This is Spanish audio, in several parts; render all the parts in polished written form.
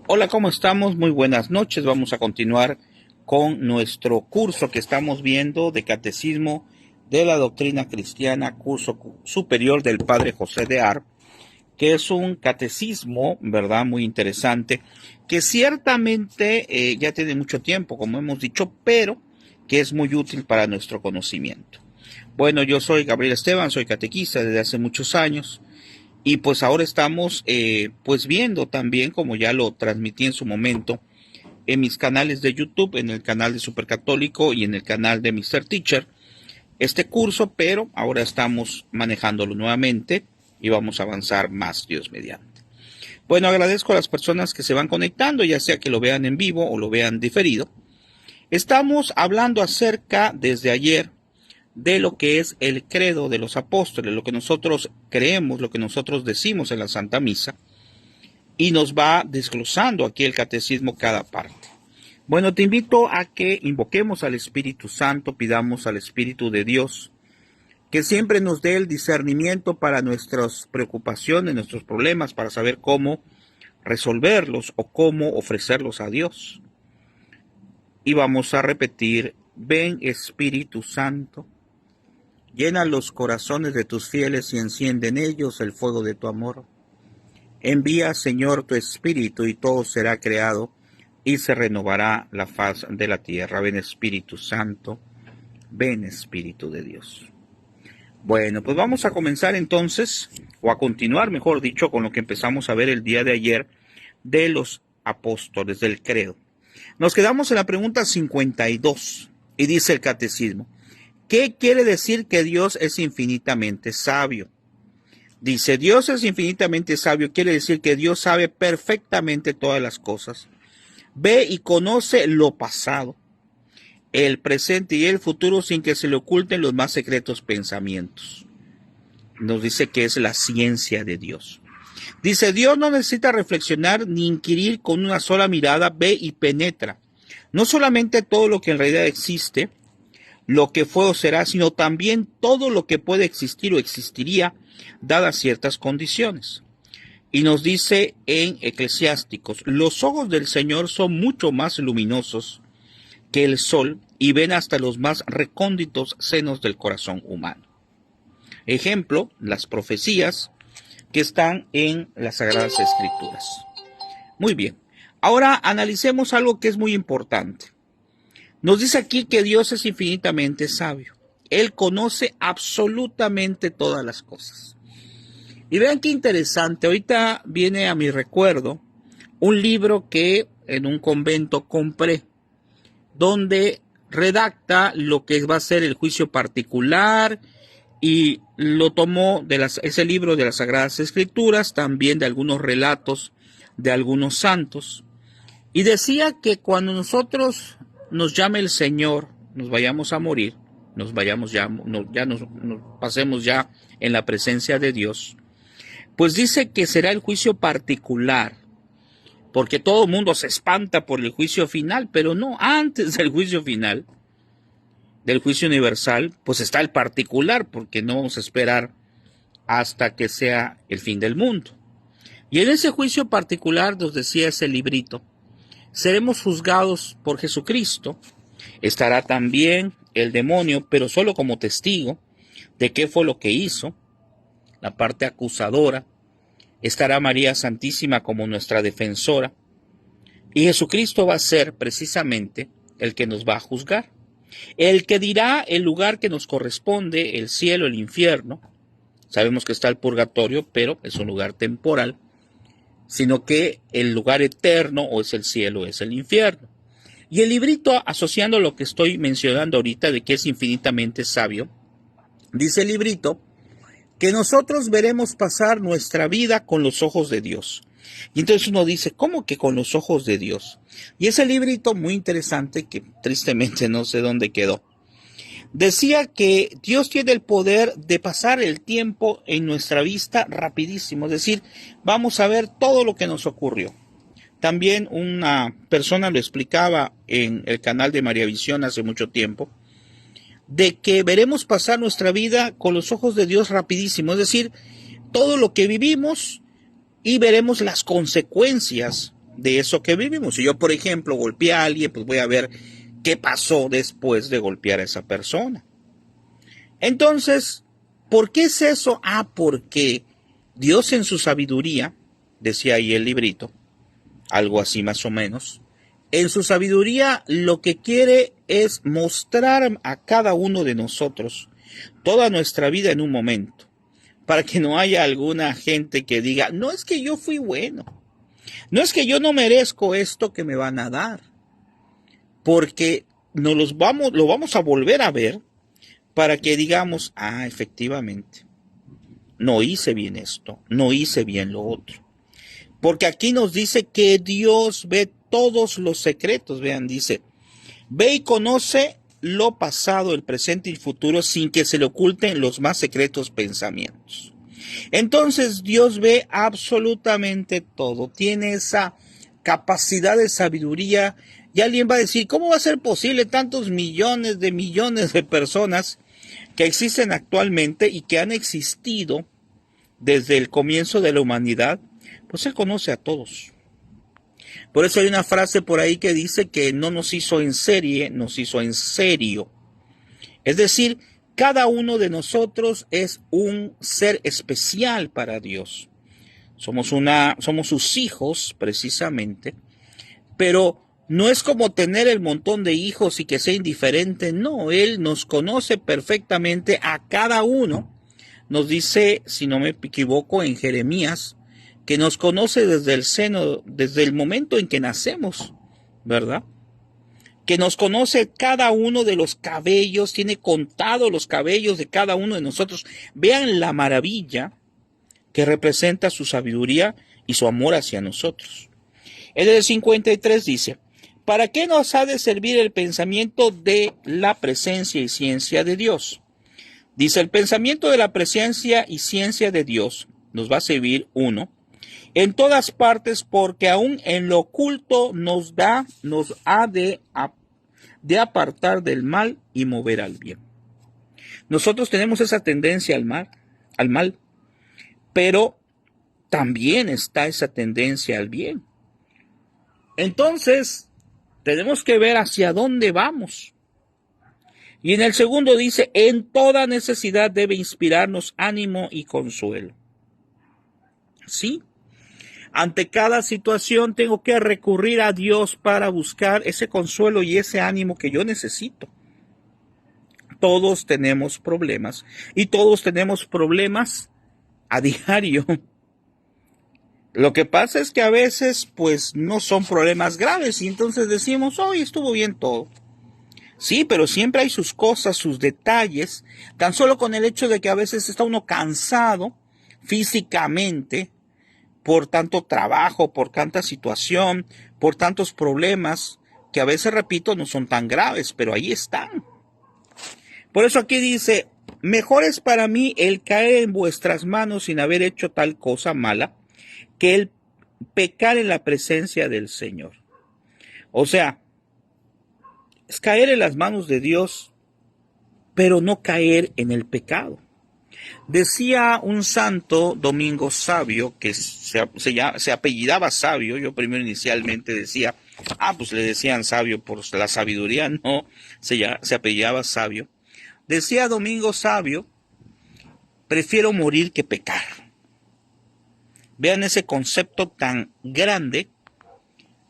Hola, ¿cómo estamos? Muy buenas noches. Vamos a continuar con nuestro curso que estamos viendo de Catecismo de la Doctrina Cristiana, curso superior del Padre José de Ar, que es un catecismo, ¿verdad? Muy interesante, que ciertamente ya tiene mucho tiempo, como hemos dicho, pero que es muy útil para nuestro conocimiento. Bueno, yo soy Gabriel Esteban, soy catequista desde hace muchos años. Y pues ahora estamos pues viendo también, como ya lo transmití en su momento, en mis canales de YouTube, en el canal de Supercatólico y en el canal de Mr. Teacher, este curso, pero ahora estamos manejándolo nuevamente y vamos a avanzar más, Dios mediante. Bueno, agradezco a las personas que se van conectando, ya sea que lo vean en vivo o lo vean diferido. Estamos hablando acerca, desde ayer, de lo que es el credo de los apóstoles, lo que nosotros creemos, lo que nosotros decimos en la Santa Misa, y nos va desglosando aquí el catecismo cada parte. Bueno, te invito a que invoquemos al Espíritu Santo, pidamos al Espíritu de Dios que siempre nos dé el discernimiento para nuestras preocupaciones, nuestros problemas, para saber cómo resolverlos o cómo ofrecerlos a Dios. Y vamos a repetir: ven Espíritu Santo, llena los corazones de tus fieles y enciende en ellos el fuego de tu amor. Envía, Señor, tu Espíritu y todo será creado y se renovará la faz de la tierra. Ven Espíritu Santo, ven Espíritu de Dios. Bueno, pues vamos a comenzar entonces, o a continuar, mejor dicho, con lo que empezamos a ver el día de ayer de los apóstoles del credo. Nos quedamos en la pregunta 52 y dice el catecismo: ¿qué quiere decir que Dios es infinitamente sabio? Dice, Dios es infinitamente sabio, quiere decir que Dios sabe perfectamente todas las cosas. Ve y conoce lo pasado, el presente y el futuro sin que se le oculten los más secretos pensamientos. Nos dice que es la ciencia de Dios. Dice, Dios no necesita reflexionar ni inquirir, con una sola mirada ve y penetra. No solamente todo lo que en realidad existe, lo que fue o será, sino también todo lo que puede existir o existiría dadas ciertas condiciones. Y nos dice en Eclesiásticos, los ojos del Señor son mucho más luminosos que el sol y ven hasta los más recónditos senos del corazón humano. Ejemplo, las profecías que están en las Sagradas Escrituras. Muy bien, ahora analicemos algo que es muy importante. Nos dice aquí que Dios es infinitamente sabio. Él conoce absolutamente todas las cosas. Y vean qué interesante, ahorita viene a mi recuerdo un libro que en un convento compré, donde redacta lo que va a ser el juicio particular, y lo tomó de ese libro de las Sagradas Escrituras, también de algunos relatos de algunos santos. Y decía que cuando nosotros nos llame el Señor, nos vayamos a morir, nos pasemos ya en la presencia de Dios, pues dice que será el juicio particular, porque todo el mundo se espanta por el juicio final, pero no, antes del juicio final, del juicio universal, pues está el particular, porque no vamos a esperar hasta que sea el fin del mundo. Y en ese juicio particular, nos decía ese librito, seremos juzgados por Jesucristo, estará también el demonio, pero solo como testigo de qué fue lo que hizo, la parte acusadora, estará María Santísima como nuestra defensora, y Jesucristo va a ser precisamente el que nos va a juzgar, el que dirá el lugar que nos corresponde, el cielo, el infierno. Sabemos que está el purgatorio, pero es un lugar temporal, sino que el lugar eterno o es el cielo o es el infierno. Y el librito, asociando lo que estoy mencionando ahorita de que es infinitamente sabio, dice el librito que nosotros veremos pasar nuestra vida con los ojos de Dios. Y entonces uno dice, ¿cómo que con los ojos de Dios? Y ese librito muy interesante, que tristemente no sé dónde quedó, decía que Dios tiene el poder de pasar el tiempo en nuestra vista rapidísimo, es decir, vamos a ver todo lo que nos ocurrió. También una persona lo explicaba en el canal de María Visión hace mucho tiempo, de que veremos pasar nuestra vida con los ojos de Dios rapidísimo, es decir, todo lo que vivimos y veremos las consecuencias de eso que vivimos. Si yo, por ejemplo, golpeé a alguien, pues voy a ver qué pasó después de golpear a esa persona. Entonces, ¿por qué es eso? Porque Dios en su sabiduría, decía ahí el librito, algo así más o menos, en su sabiduría lo que quiere es mostrar a cada uno de nosotros toda nuestra vida en un momento, para que no haya alguna gente que diga, no es que yo fui bueno, no es que yo no merezco esto que me van a dar, porque lo vamos a volver a ver para que digamos, efectivamente, no hice bien esto, no hice bien lo otro. Porque aquí nos dice que Dios ve todos los secretos, vean, dice, ve y conoce lo pasado, el presente y el futuro sin que se le oculten los más secretos pensamientos. Entonces Dios ve absolutamente todo, tiene esa capacidad de sabiduría y alguien va a decir, ¿cómo va a ser posible tantos millones de personas que existen actualmente y que han existido desde el comienzo de la humanidad? Pues Él conoce a todos. Por eso hay una frase por ahí que dice que no nos hizo en serie, nos hizo en serio. Es decir, cada uno de nosotros es un ser especial para Dios. Somos sus hijos, precisamente, pero no es como tener el montón de hijos y que sea indiferente. No, Él nos conoce perfectamente a cada uno. Nos dice, si no me equivoco, en Jeremías, que nos conoce desde el seno, desde el momento en que nacemos, ¿verdad? Que nos conoce cada uno de los cabellos, tiene contado los cabellos de cada uno de nosotros. Vean la maravilla que representa su sabiduría y su amor hacia nosotros. En el 53 dice, ¿para qué nos ha de servir el pensamiento de la presencia y ciencia de Dios? Dice, el pensamiento de la presencia y ciencia de Dios nos va a servir, uno, en todas partes, porque aún en lo oculto nos ha de apartar del mal y mover al bien. Nosotros tenemos esa tendencia al mal, pero también está esa tendencia al bien. Entonces, tenemos que ver hacia dónde vamos. Y en el segundo dice, en toda necesidad debe inspirarnos ánimo y consuelo. ¿Sí? Ante cada situación tengo que recurrir a Dios para buscar ese consuelo y ese ánimo que yo necesito. Todos tenemos problemas y todos tenemos problemas a diario. Lo que pasa es que a veces pues no son problemas graves y entonces decimos, hoy estuvo bien todo. Sí, pero siempre hay sus cosas, sus detalles, tan solo con el hecho de que a veces está uno cansado físicamente por tanto trabajo, por tanta situación, por tantos problemas, que a veces, repito, no son tan graves, pero ahí están. Por eso aquí dice, mejor es para mí el caer en vuestras manos sin haber hecho tal cosa mala, que el pecar en la presencia del Señor. O sea, es caer en las manos de Dios, pero no caer en el pecado. Decía un santo, Domingo Sabio, que se apellidaba Sabio. Yo primero inicialmente decía, pues le decían Sabio por la sabiduría. No, se apellidaba Sabio. Decía Domingo Sabio, prefiero morir que pecar. Vean ese concepto tan grande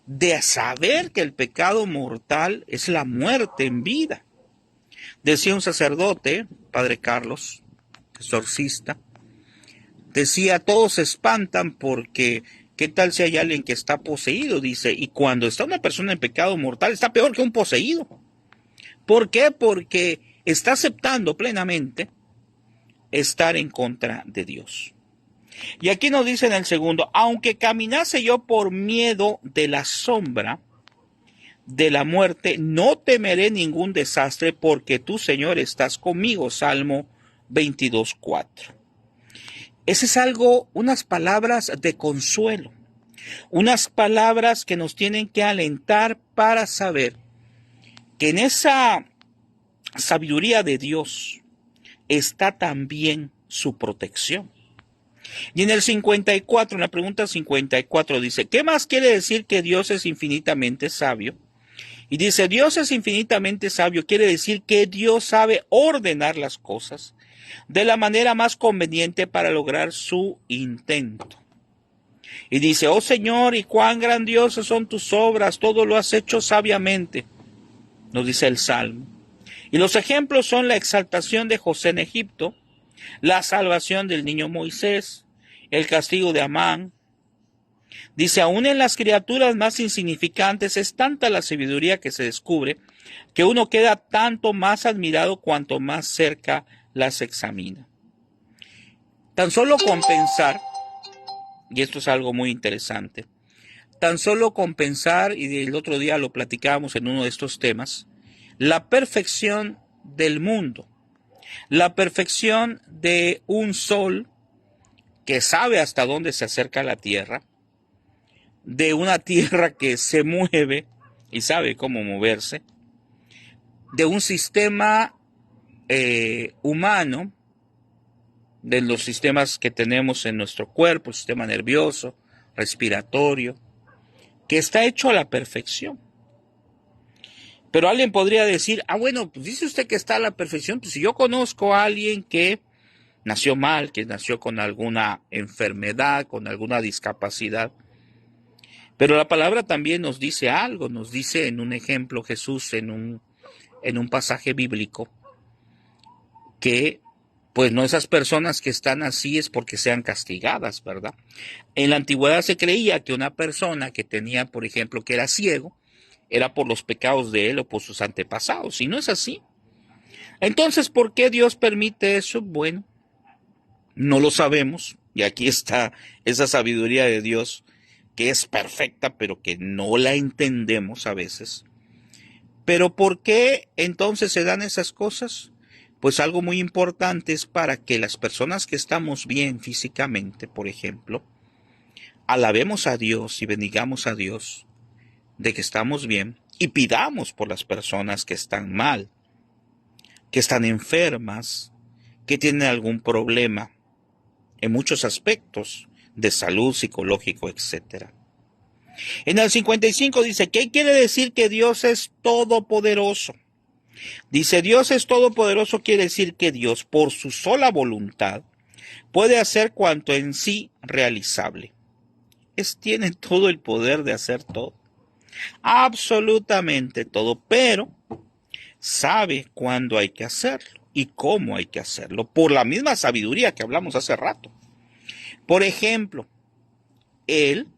de saber que el pecado mortal es la muerte en vida. Decía un sacerdote, Padre Carlos, exorcista, decía, todos se espantan porque ¿qué tal si hay alguien que está poseído? Dice, y cuando está una persona en pecado mortal está peor que un poseído. ¿Por qué? Porque está aceptando plenamente estar en contra de Dios. Y aquí nos dice en el segundo, aunque caminase yo por miedo de la sombra de la muerte, no temeré ningún desastre porque tú, Señor, estás conmigo. Salmo 22:4. Ese es unas palabras de consuelo, unas palabras que nos tienen que alentar para saber que en esa sabiduría de Dios está también su protección. Y en el 54, en la pregunta 54 dice, ¿qué más quiere decir que Dios es infinitamente sabio? Y dice, Dios es infinitamente sabio, quiere decir que Dios sabe ordenar las cosas de la manera más conveniente para lograr su intento. Y dice, oh Señor, y cuán grandiosas son tus obras, todo lo has hecho sabiamente, nos dice el Salmo. Y los ejemplos son la exaltación de José en Egipto, la salvación del niño Moisés, el castigo de Amán. Dice, aún en las criaturas más insignificantes es tanta la sabiduría que se descubre, que uno queda tanto más admirado cuanto más cerca las examina. Tan solo con pensar, y esto es algo muy interesante, tan solo con pensar, y el otro día lo platicábamos en uno de estos temas, la perfección del mundo, la perfección de un sol que sabe hasta dónde se acerca a la Tierra, de una Tierra que se mueve y sabe cómo moverse, de un sistema humano, de los sistemas que tenemos en nuestro cuerpo, el sistema nervioso, respiratorio, que está hecho a la perfección. Pero alguien podría decir, bueno, pues dice usted que está a la perfección, pues si yo conozco a alguien que nació mal, que nació con alguna enfermedad, con alguna discapacidad. Pero la palabra también nos dice algo, nos dice en un ejemplo Jesús, en un pasaje bíblico, que pues no, esas personas que están así es porque sean castigadas, ¿verdad? En la antigüedad se creía que una persona que tenía, por ejemplo, que era ciego, era por los pecados de él o por sus antepasados, y no es así. Entonces, ¿por qué Dios permite eso? Bueno, no lo sabemos, y aquí está esa sabiduría de Dios que es perfecta, pero que no la entendemos a veces. Pero ¿por qué entonces se dan esas cosas? Pues algo muy importante es para que las personas que estamos bien físicamente, por ejemplo, alabemos a Dios y bendigamos a Dios de que estamos bien y pidamos por las personas que están mal, que están enfermas, que tienen algún problema en muchos aspectos de salud, psicológico, etc. En el 55 dice, ¿qué quiere decir que Dios es todopoderoso? Dice, Dios es todopoderoso, quiere decir que Dios, por su sola voluntad, puede hacer cuanto en sí realizable. Tiene todo el poder de hacer todo. Absolutamente todo, pero sabe cuándo hay que hacerlo y cómo hay que hacerlo, por la misma sabiduría que hablamos hace rato. Por ejemplo, Él,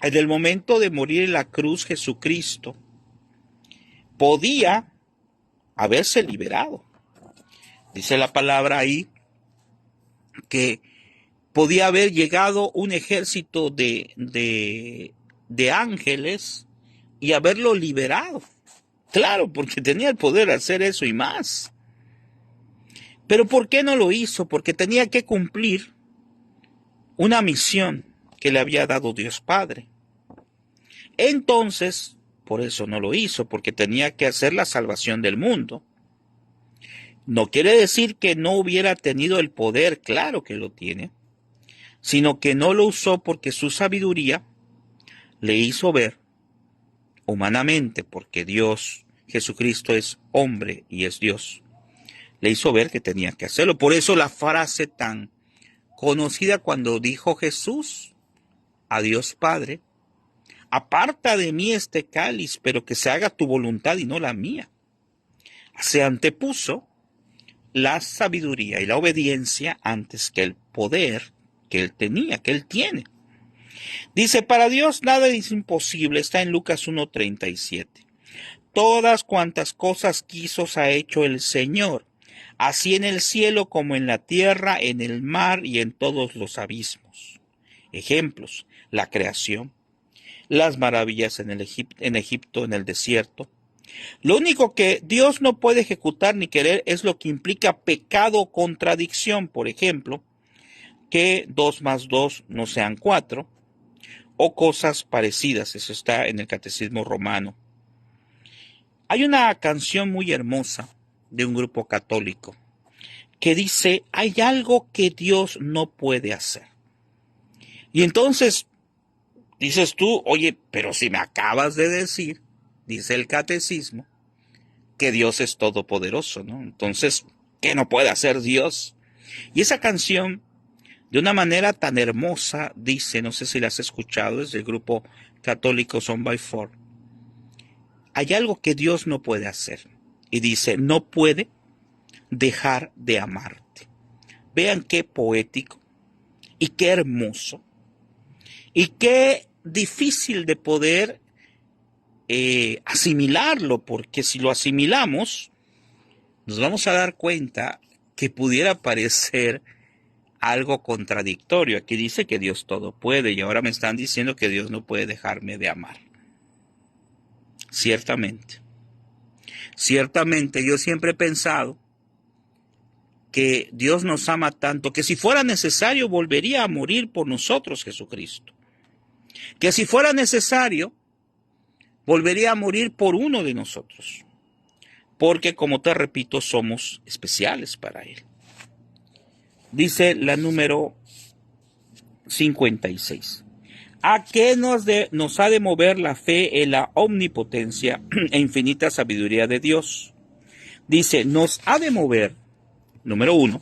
en el momento de morir en la cruz, Jesucristo, podía haberse liberado. Dice la palabra ahí que podía haber llegado un ejército de ángeles y haberlo liberado. Claro, porque tenía el poder de hacer eso y más. Pero ¿por qué no lo hizo? Porque tenía que cumplir una misión que le había dado Dios Padre. Entonces, por eso no lo hizo, porque tenía que hacer la salvación del mundo. No quiere decir que no hubiera tenido el poder, claro que lo tiene, sino que no lo usó porque su sabiduría le hizo ver humanamente, porque Dios, Jesucristo es hombre y es Dios, le hizo ver que tenía que hacerlo. Por eso la frase tan conocida cuando dijo Jesús a Dios Padre, aparta de mí este cáliz, pero que se haga tu voluntad y no la mía. Se antepuso la sabiduría y la obediencia antes que el poder que él tenía, que él tiene. Dice, para Dios nada es imposible, está en Lucas 1:37. Todas cuantas cosas quiso ha hecho el Señor, así en el cielo como en la tierra, en el mar y en todos los abismos. Ejemplos, la creación, las maravillas en Egipto, en el desierto. Lo único que Dios no puede ejecutar ni querer es lo que implica pecado o contradicción, por ejemplo, que 2 más 2 no sean 4, o cosas parecidas. Eso está en el Catecismo Romano. Hay una canción muy hermosa de un grupo católico que dice, hay algo que Dios no puede hacer. Y entonces dices tú, oye, pero si me acabas de decir, dice el catecismo, que Dios es todopoderoso, ¿no? Entonces, ¿qué no puede hacer Dios? Y esa canción, de una manera tan hermosa, dice, no sé si la has escuchado, es del grupo católico Son by Four. Hay algo que Dios no puede hacer. Y dice, no puede dejar de amarte. Vean qué poético y qué hermoso y qué difícil de poder asimilarlo, porque si lo asimilamos, nos vamos a dar cuenta que pudiera parecer algo contradictorio. Aquí dice que Dios todo puede y ahora me están diciendo que Dios no puede dejarme de amar. Ciertamente yo siempre he pensado que Dios nos ama tanto que si fuera necesario volvería a morir por nosotros Jesucristo. Que si fuera necesario volvería a morir por uno de nosotros. Porque, como te repito, somos especiales para Él. Dice la número 56. ¿A qué nos ha de mover la fe en la omnipotencia e infinita sabiduría de Dios? Dice, nos ha de mover, número 1,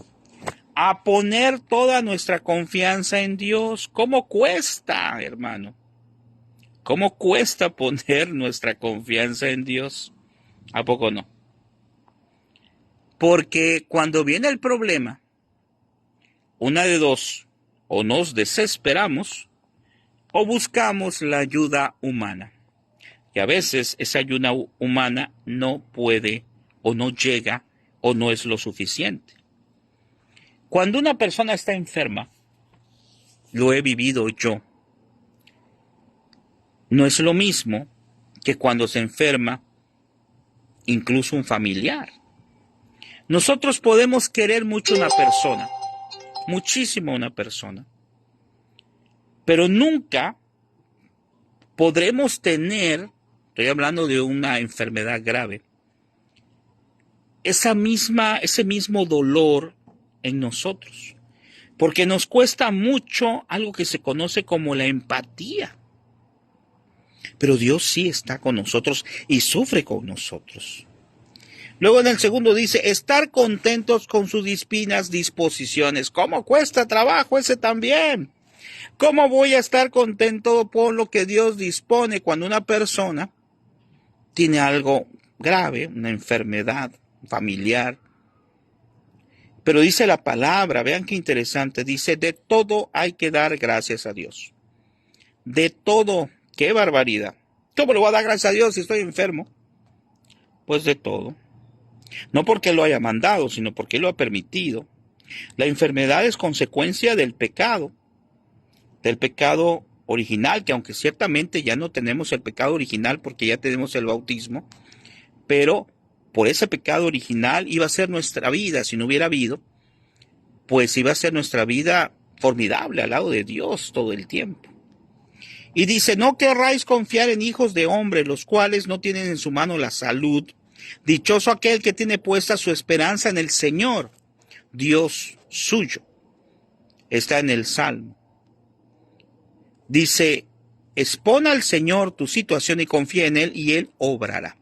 a poner toda nuestra confianza en Dios. ¿Cómo cuesta, hermano? ¿Cómo cuesta poner nuestra confianza en Dios? ¿A poco no? Porque cuando viene el problema, una de dos, o nos desesperamos o buscamos la ayuda humana. Y a veces esa ayuda humana no puede o no llega o no es lo suficiente. Cuando una persona está enferma, lo he vivido yo, no es lo mismo que cuando se enferma incluso un familiar. Nosotros podemos querer mucho a una persona, muchísimo a una persona, pero nunca podremos tener, estoy hablando de una enfermedad grave, ese mismo dolor en nosotros, porque nos cuesta mucho algo que se conoce como la empatía. Pero Dios sí está con nosotros y sufre con nosotros. Luego en el segundo dice, estar contentos con sus divinas disposiciones. ¿Cómo cuesta trabajo ese también? ¿Cómo voy a estar contento por lo que Dios dispone cuando una persona tiene algo grave, una enfermedad familiar? Pero dice la palabra, vean qué interesante, dice, de todo hay que dar gracias a Dios. De todo, qué barbaridad. ¿Cómo le voy a dar gracias a Dios si estoy enfermo? Pues de todo. No porque lo haya mandado, sino porque lo ha permitido. La enfermedad es consecuencia del pecado original, que aunque ciertamente ya no tenemos el pecado original porque ya tenemos el bautismo, pero por ese pecado original iba a ser nuestra vida, si no hubiera habido, pues iba a ser nuestra vida formidable al lado de Dios todo el tiempo. Y dice, no querráis confiar en hijos de hombres, los cuales no tienen en su mano la salud. Dichoso aquel que tiene puesta su esperanza en el Señor, Dios suyo. Está en el Salmo. Dice, expon al Señor tu situación y confía en Él y Él obrará.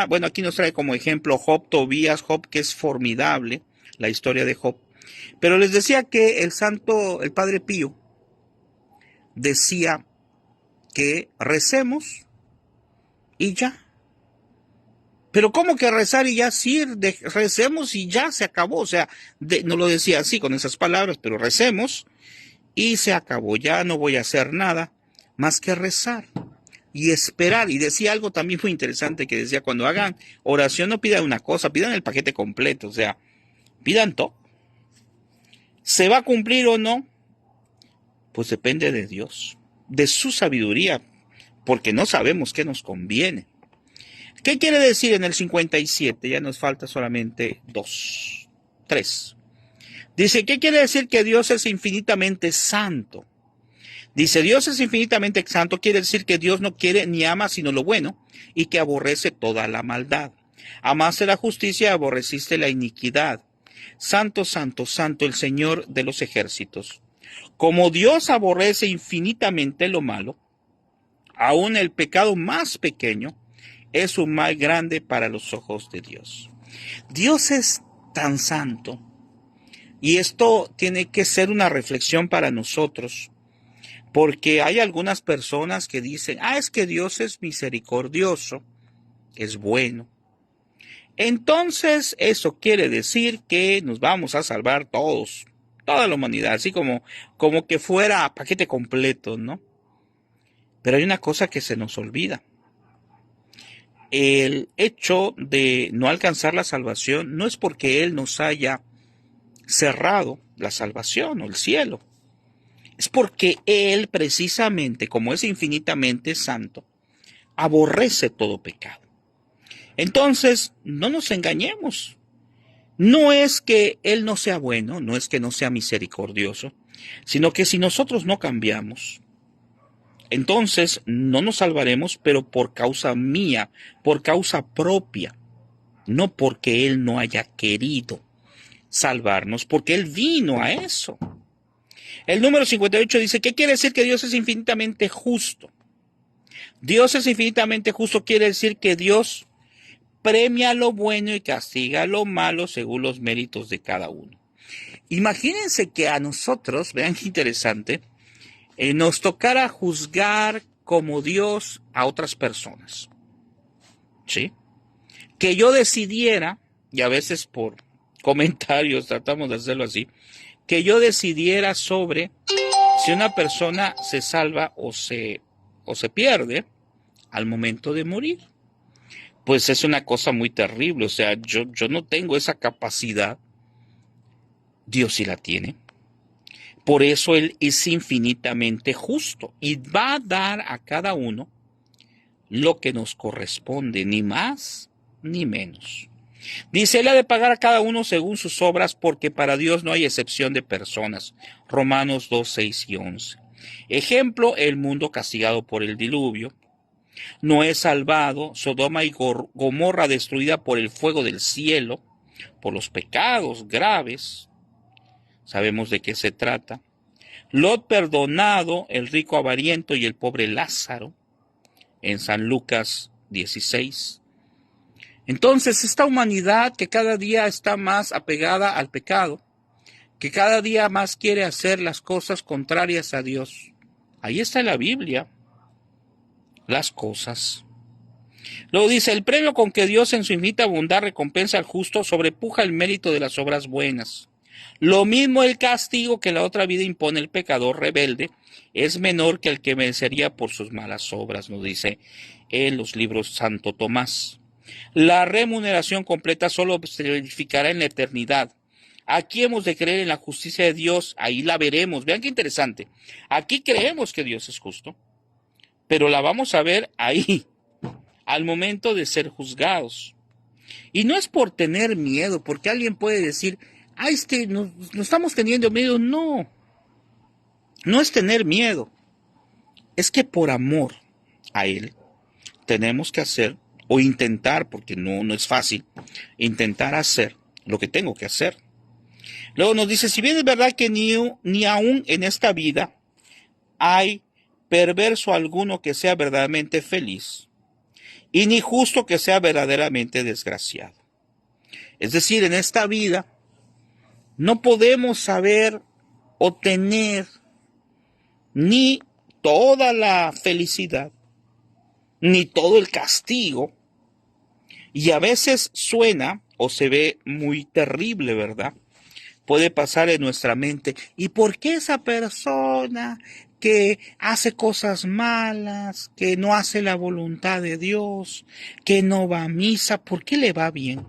Bueno, aquí nos trae como ejemplo Tobías, que es formidable, la historia de Job. Pero les decía que el Padre Pío, decía que recemos y ya. Pero ¿cómo que rezar y ya? Sí, recemos y ya se acabó. O sea, no lo decía así con esas palabras, pero recemos y se acabó. Ya no voy a hacer nada más que rezar y esperar. Y decía algo también muy interesante que decía, cuando hagan oración no pidan una cosa, pidan el paquete completo. O sea, pidan todo. ¿Se va a cumplir o no? Pues depende de Dios, de su sabiduría, porque no sabemos qué nos conviene. ¿Qué quiere decir en el 57? Ya nos falta solamente 3. Dice, ¿qué quiere decir que Dios es infinitamente santo? Dice, Dios es infinitamente santo, quiere decir que Dios no quiere ni ama sino lo bueno y que aborrece toda la maldad. Amaste la justicia y aborreciste la iniquidad. Santo, santo, santo el Señor de los ejércitos. Como Dios aborrece infinitamente lo malo, aún el pecado más pequeño es un mal grande para los ojos de Dios. Dios es tan santo, y esto tiene que ser una reflexión para nosotros, porque hay algunas personas que dicen, es que Dios es misericordioso, es bueno. Entonces eso quiere decir que nos vamos a salvar todos, toda la humanidad, así como que fuera paquete completo, ¿no? Pero hay una cosa que se nos olvida. El hecho de no alcanzar la salvación no es porque Él nos haya cerrado la salvación o el cielo. Es porque Él precisamente, como es infinitamente santo, aborrece todo pecado. Entonces, no nos engañemos. No es que Él no sea bueno, no es que no sea misericordioso, sino que si nosotros no cambiamos, entonces no nos salvaremos, pero por causa mía, por causa propia, no porque Él no haya querido salvarnos, porque Él vino a eso. El número 58 dice, ¿qué quiere decir que Dios es infinitamente justo? Dios es infinitamente justo, quiere decir que Dios premia lo bueno y castiga lo malo según los méritos de cada uno. Imagínense que a nosotros, vean qué interesante, nos tocara juzgar como Dios a otras personas. ¿Sí? Que yo decidiera, y a veces por comentarios tratamos de hacerlo así, que yo decidiera sobre si una persona se salva o se pierde al momento de morir. Pues es una cosa muy terrible, o sea, yo no tengo esa capacidad, Dios sí la tiene. Por eso Él es infinitamente justo y va a dar a cada uno lo que nos corresponde, ni más ni menos. Dice, Él ha de pagar a cada uno según sus obras, porque para Dios no hay excepción de personas. Romanos 2, 6 y 11. Ejemplo, el mundo castigado por el diluvio. Noé salvado, Sodoma y Gomorra destruida por el fuego del cielo, por los pecados graves. Sabemos de qué se trata. Lot perdonado, el rico avariento y el pobre Lázaro, en San Lucas 16. Entonces, esta humanidad que cada día está más apegada al pecado, que cada día más quiere hacer las cosas contrarias a Dios. Ahí está en la Biblia las cosas. Luego dice, el premio con que Dios en su infinita bondad recompensa al justo sobrepuja el mérito de las obras buenas. Lo mismo el castigo que la otra vida impone el pecador rebelde es menor que el que merecería por sus malas obras, nos dice en los libros Santo Tomás. La remuneración completa solo se verificará en la eternidad. Aquí hemos de creer en la justicia de Dios, ahí la veremos. Vean qué interesante. Aquí creemos que Dios es justo, pero la vamos a ver ahí, al momento de ser juzgados. Y no es por tener miedo, porque alguien puede decir, no estamos teniendo miedo. No, no es tener miedo. Es que por amor a Él tenemos que hacer, o intentar, porque no es fácil, intentar hacer lo que tengo que hacer. Luego nos dice, si bien es verdad que ni aún en esta vida hay perverso alguno que sea verdaderamente feliz, y ni justo que sea verdaderamente desgraciado. Es decir, en esta vida no podemos saber o tener ni toda la felicidad, ni todo el castigo, y a veces suena o se ve muy terrible, ¿verdad? Puede pasar en nuestra mente, ¿y por qué esa persona que hace cosas malas, que no hace la voluntad de Dios, que no va a misa, por qué le va bien?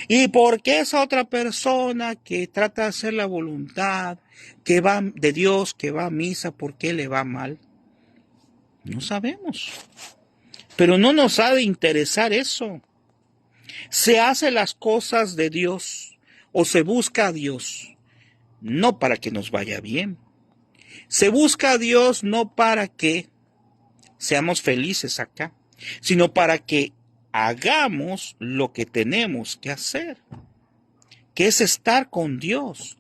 ¿Y por qué esa otra persona que trata de hacer la voluntad que va de Dios, que va a misa, por qué le va mal? No sabemos. Pero no nos ha de interesar eso. Se hace las cosas de Dios o se busca a Dios, no para que nos vaya bien. Se busca a Dios no para que seamos felices acá, sino para que hagamos lo que tenemos que hacer. que es estar con Dios,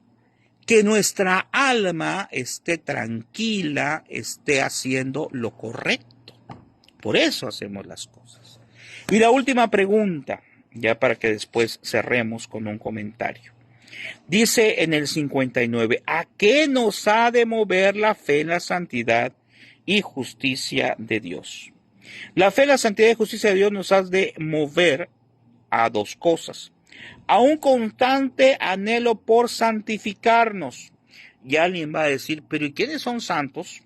que nuestra alma esté tranquila, esté haciendo lo correcto. Por eso hacemos las cosas. Y la última pregunta, ya para que después cerremos con un comentario. Dice en el 59, ¿a qué nos ha de mover la fe en la santidad y justicia de Dios? La fe en la santidad y justicia de Dios nos ha de mover a dos cosas. A un constante anhelo por santificarnos. Y alguien va a decir, pero ¿y quiénes son santos?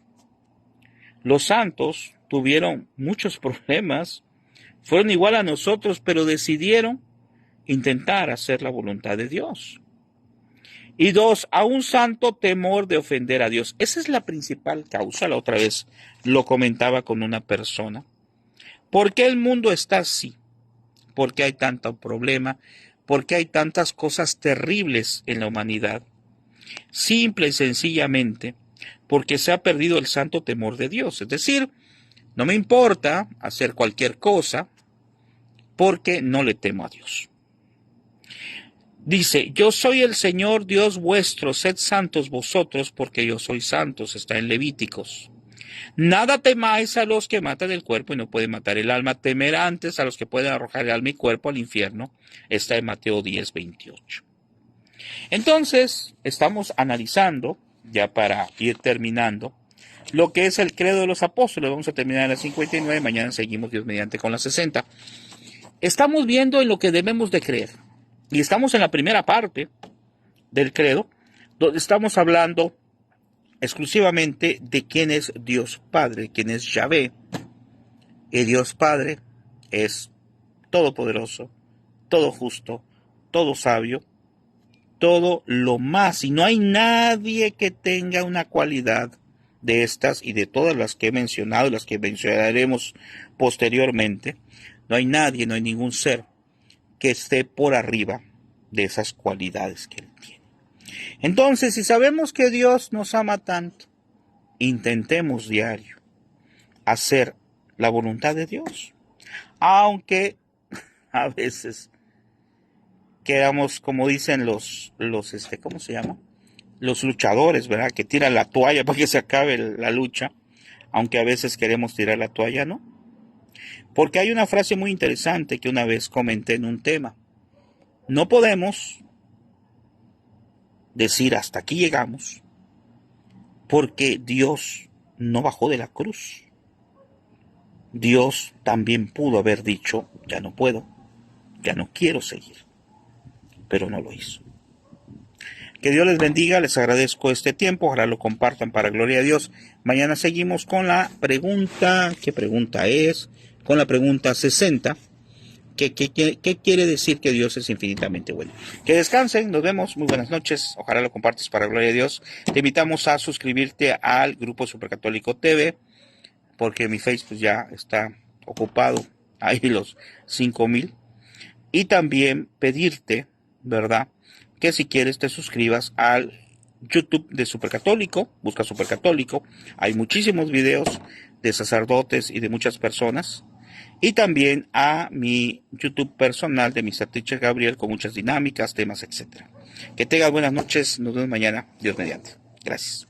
Los santos tuvieron muchos problemas, fueron igual a nosotros, pero decidieron intentar hacer la voluntad de Dios. Y dos, a un santo temor de ofender a Dios. Esa es la principal causa. La otra vez lo comentaba con una persona. ¿Por qué el mundo está así? ¿Por qué hay tanto problema? ¿Por qué hay tantas cosas terribles en la humanidad? Simple y sencillamente porque se ha perdido el santo temor de Dios. Es decir, no me importa hacer cualquier cosa porque no le temo a Dios. Dice, yo soy el Señor Dios vuestro, sed santos vosotros porque yo soy santos, está en Levíticos. Nada temáis a los que matan el cuerpo y no pueden matar el alma, temer antes a los que pueden arrojar el alma y cuerpo al infierno, está en Mateo 10:28. Entonces, estamos analizando, ya para ir terminando, lo que es el credo de los apóstoles. Vamos a terminar en la 59, mañana seguimos Dios mediante con la 60. Estamos viendo en lo que debemos de creer. Y estamos en la primera parte del credo, donde estamos hablando exclusivamente de quién es Dios Padre, quién es Yahvé. Y Dios Padre es todopoderoso, todo justo, todo sabio, todo lo más. Y no hay nadie que tenga una cualidad de estas y de todas las que he mencionado y las que mencionaremos posteriormente. No hay nadie, no hay ningún ser que esté por arriba de esas cualidades que Él tiene. Entonces, si sabemos que Dios nos ama tanto, intentemos diario hacer la voluntad de Dios. Aunque a veces quedamos, como dicen ¿cómo se llama? Los luchadores, ¿verdad? Que tiran la toalla para que se acabe la lucha. Aunque a veces queremos tirar la toalla, ¿no? Porque hay una frase muy interesante que una vez comenté en un tema. No podemos decir hasta aquí llegamos porque Dios no bajó de la cruz. Dios también pudo haber dicho, ya no puedo, ya no quiero seguir, pero no lo hizo. Que Dios les bendiga, les agradezco este tiempo, ojalá lo compartan para gloria de Dios. Mañana seguimos con la pregunta, ¿qué pregunta es? Con la pregunta 60. ¿Qué quiere decir que Dios es infinitamente bueno? Que descansen, nos vemos, muy buenas noches, ojalá lo compartas para gloria de Dios. Te invitamos a suscribirte al Grupo Supercatólico TV, porque mi Facebook ya está ocupado, ahí los 5,000. Y también pedirte, ¿verdad?, que si quieres te suscribas al YouTube de Supercatólico, busca Supercatólico, hay muchísimos videos de sacerdotes y de muchas personas. Y también a mi YouTube personal de Mr. Teacher Gabriel con muchas dinámicas, temas, etc. Que tengas buenas noches, nos vemos mañana, Dios mediante. Gracias.